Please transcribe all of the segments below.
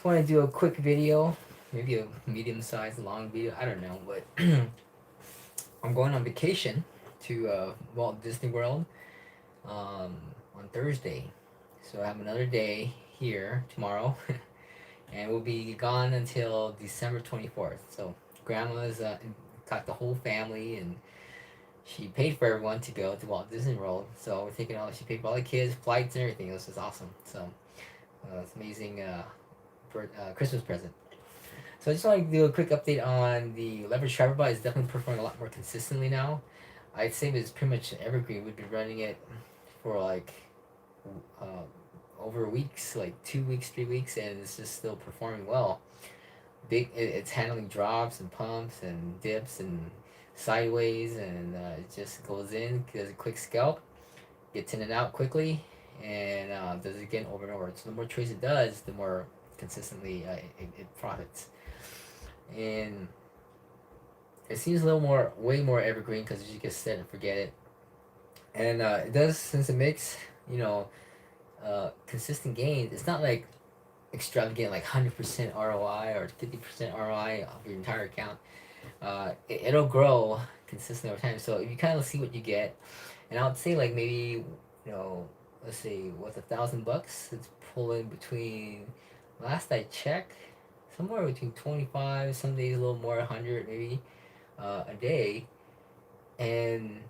want to do a quick video, maybe a medium-sized, long video. I don't know, but I'm going on vacation to Walt Disney World on Thursday. So I have another day here tomorrow, and we'll be gone until December 24th. So grandma's got the whole family, and she paid for everyone to go to Walt Disney World. So we're taking all. She paid for all the kids, flights, and everything. It was just awesome. So it's amazing Christmas present. So I just want to do a quick update on the leverage trapper bot. It's definitely performing a lot more consistently now. I'd say it's pretty much evergreen. We've been running it for like uh, over weeks, like 2 weeks, 3 weeks, and it's just still performing well. It's handling drops and pumps and dips and sideways, and it just goes in, does a quick scalp, gets in and out quickly, and does it again over and over. So the more trades it does, the more consistently it profits. And it seems a little more, way more evergreen because you just set and forget it. And it does, since it makes, you know, consistent gains. It's not like extravagant, like 100% ROI or 50% ROI of your entire account. It'll grow consistently over time. So if you kind of see what you get, and I would say like maybe, you know, let's see, what's $1,000? It's pulling between, last I checked, somewhere between 25, some days a little more, 100 maybe a day. And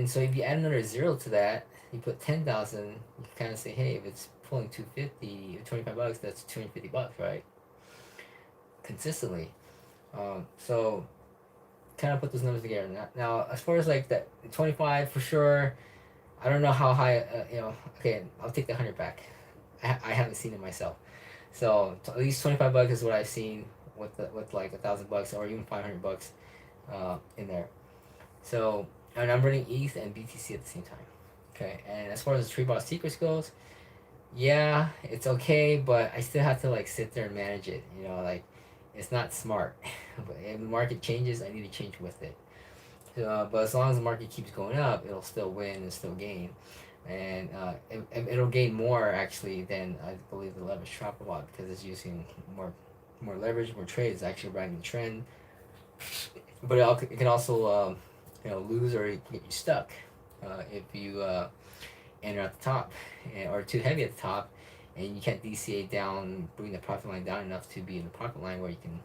so if you add another zero to that, you put 10,000, you kind of say, hey, if it's pulling 250, $25, that's $250, right? Consistently. So kind of put those numbers together. Now, as far as like that 25 for sure, I don't know how high, okay, I'll take the 100 back. I haven't seen it myself. So at least $25 is what I've seen with like $1,000 or even $500 in there. So, and I'm running ETH and BTC at the same time. Okay, and as far as the tree bot secrets goes, yeah, it's okay, but I still have to like sit there and manage it. You know, like it's not smart. But if the market changes, I need to change with it. But as long as the market keeps going up, it'll still win and still gain, and it'll gain more actually than I believe the leverage trapper bot because it's using more leverage, more trades, actually riding the trend. But it can also lose or it can get you stuck if you enter at the top or too heavy at the top and you can't DCA down, bring the profit line down enough to be in the profit line where you can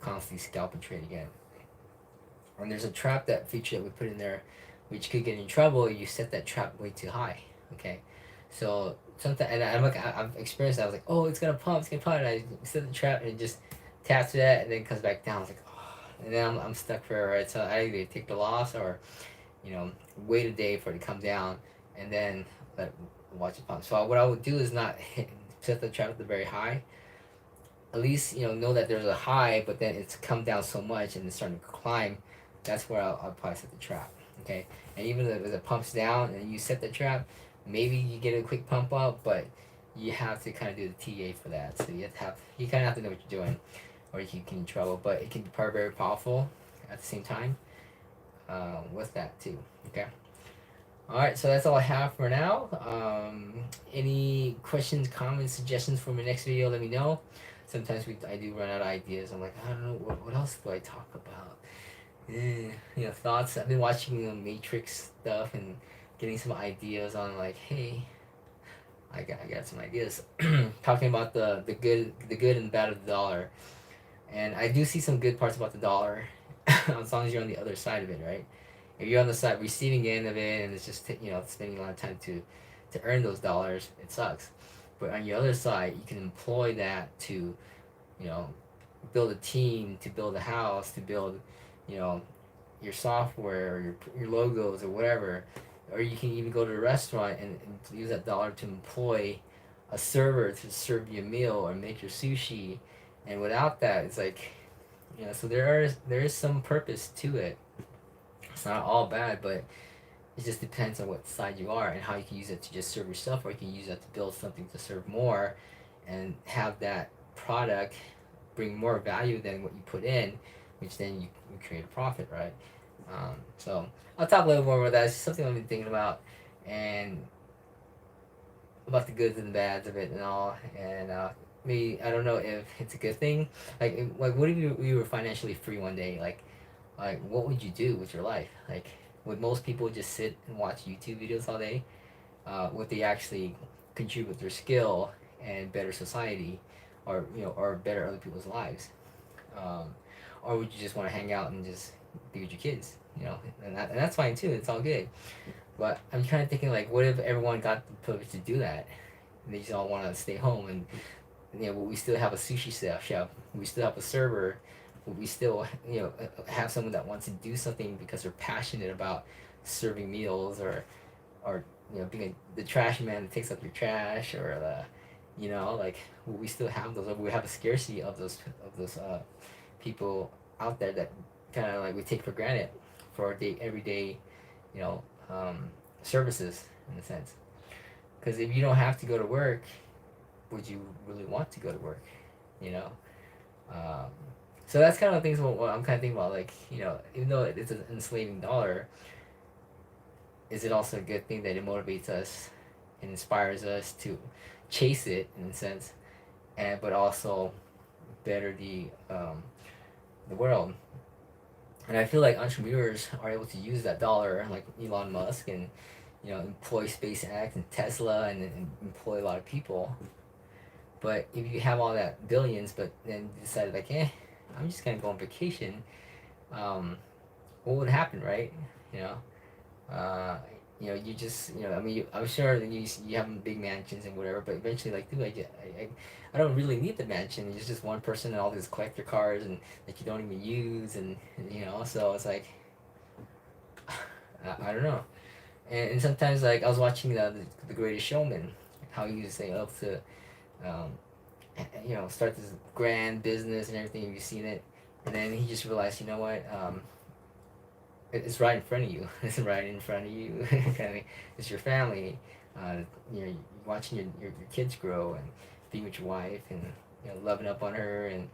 constantly scalp and trade again. And there's a trap that feature that we put in there which could get in trouble. You set that trap way too high. Okay, so sometimes, and I've experienced that. I was like, oh, it's gonna pump, and I set the trap and it just taps to that and then comes back down. I was like, and then I'm stuck forever, right? So I either take the loss or, wait a day for it to come down and then watch it pump. So what I would do is not set the trap at the very high. At least, know that there's a high, but then it's come down so much and it's starting to climb. That's where I'll probably set the trap. Okay? And even if it pumps down and you set the trap, maybe you get a quick pump up, but you have to kind of do the TA for that. So you kind of have to know what you're doing or you can get in trouble, but it can be very powerful at the same time with that too. Okay. All right, so that's all I have for now. Any questions, comments, suggestions for my next video? Let me know. Sometimes I do run out of ideas. I'm like, I don't know what else do I talk about. Thoughts. I've been watching Matrix stuff and getting some ideas on like, hey, I got some ideas talking about the good and bad of the dollar. And I do see some good parts about the dollar, as long as you're on the other side of it, right? If you're on the side receiving end of it, and it's just spending a lot of time to earn those dollars, it sucks. But on your other side, you can employ that to, build a team, to build a house, to build, your software or your logos or whatever. Or you can even go to a restaurant and use that dollar to employ a server to serve you a meal or make your sushi. And without that, it's like, so there is some purpose to it. It's not all bad, but it just depends on what side you are and how you can use it to just serve yourself, or you can use that to build something to serve more and have that product bring more value than what you put in, which then you create a profit, right? So I'll talk a little more about that. It's just something I've been thinking about, and about the goods and bads of it and all, and maybe I don't know if it's a good thing. Like what if you were financially free one day? Like what would you do with your life? Like would most people just sit and watch YouTube videos all day? Would they actually contribute their skill and better society, or or better other people's lives? Um, or would you just want to hang out and just be with your kids? And that's fine too. It's all good. But I'm kind of thinking like, what if everyone got the privilege to do that? And they just all want to stay home, and we still have a sushi chef, we still have a server, we still have someone that wants to do something because they're passionate about serving meals, or being the trash man that takes up your trash, or like we still have those. We have a scarcity of those people out there that kind of like we take for granted for our everyday, you know, um, services in a sense. Because if you don't have to go to work, would you really want to go to work? You know. Um, so that's kind of things what I'm kind of thinking about. Like even though it's an enslaving dollar, is it also a good thing that it motivates us and inspires us to chase it in a sense, and but also better the world. And I feel like entrepreneurs are able to use that dollar, like Elon Musk, and employ SpaceX and Tesla, and employ a lot of people. But if you have all that billions, but then you decided like, I'm just gonna go on vacation, what would happen, right? You know, uh, you just, I mean, I'm sure that you have big mansions and whatever, but eventually, like, dude, I don't really need the mansion. It's just one person and all these collector cars and that you don't even use, and so it's like, I don't know. And sometimes, like, I was watching the Greatest Showman, how he was saying up to, um, start this grand business and everything. Have you seen it? And then he just realized, you know what? It's right in front of you. It's right in front of you. Kind of thing. It's your family. You're watching your kids grow and being with your wife, and loving up on her, and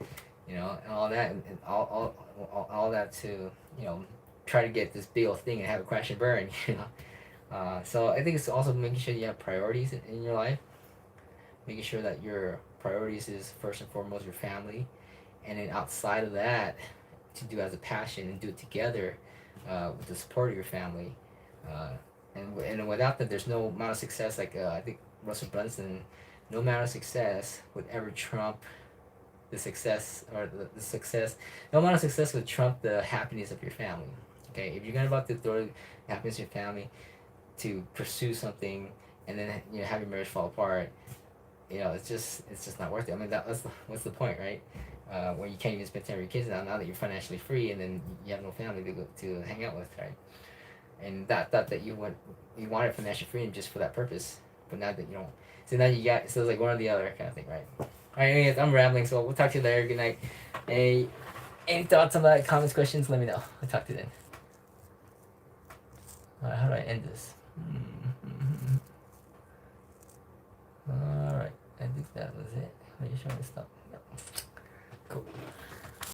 all that, and all that to try to get this big old thing and have it crash and burn. So I think it's also making sure you have priorities in your life, making sure that your priorities is first and foremost your family, and then outside of that, to do as a passion and do it together, with the support of your family, uh, and without that, there's no amount of success. Like I think Russell Brunson, no amount of success would ever trump the success, or the success. No amount of success would trump the happiness of your family. Okay, if you're gonna about to throw happiness in your family to pursue something, and then have your marriage fall apart, it's just not worth it. I mean, what's the point, right? When you can't even spend time with your kids now that you're financially free, and then you have no family to hang out with, right? And that you wanted financial freedom just for that purpose, but now that you don't, so now you got, so it's like one or the other kind of thing, right? All right, anyways, I'm rambling, so we'll talk to you later. Good night. Any thoughts on that? Comments, questions? Let me know. I'll talk to you then. All right, how do I end this? All right, I think that was it. Are you sure to stop? No. Cool.